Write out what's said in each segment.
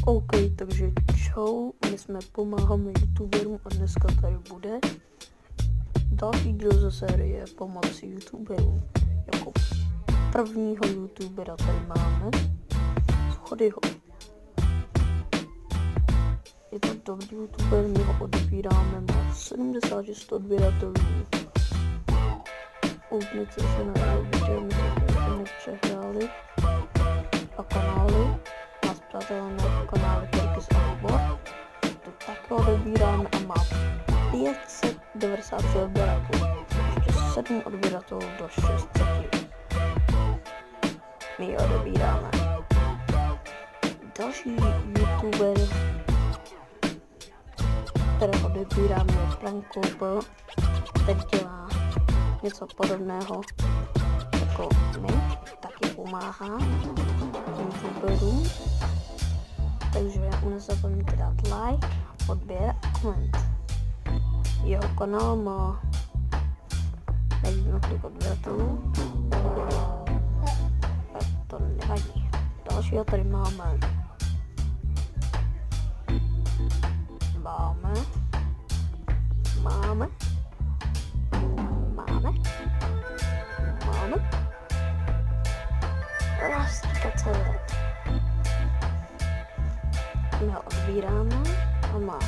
OK, takže čau, my jsme pomáháme youtuberům a dneska tady bude další díl ze série pomoci youtuberům. Jako prvního youtubera tady máme Schodyho. Je to dobrý youtuber, my ho odebíráme, má 76 odběratelů. Koukněte se na jeho video, my jsme nepřehráli a kanály. Nás přátelé na kanále Perkys a Hubor. To také odebíráme a má 593 odběratelů. Ještě 7 odběratelů do 600. My ji odebíráme. Další youtuber, které odebíráme, je Prankopl, který dělá něco podobného jako my, taky pomáhá youtuberům. Takže nezapomeňte dát like, odběr a koment. Jeho kanál má nevím kolik odběratelů, to nevadí. Dalšího tady máme Rastika.cz. My ho odbíráme a má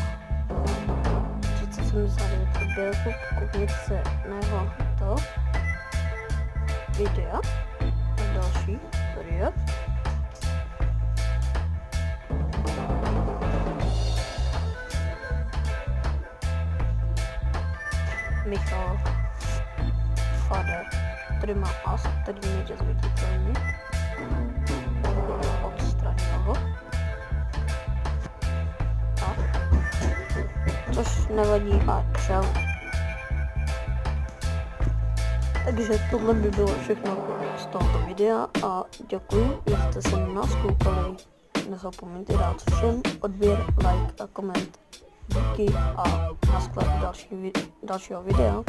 379 odběratelů. Koukněte se na jeho to videa a další tady je. Michal Fader, který má as, který může zviditelnit. Odstranil ho. Tak. Což nevadí a čau. Takže tohle by bylo všechno z tohoto videa a děkuji, že jste se na nás koukali. Nezapomeňte dát všem odběr, like a koment. Díky a naschle dalšího videa.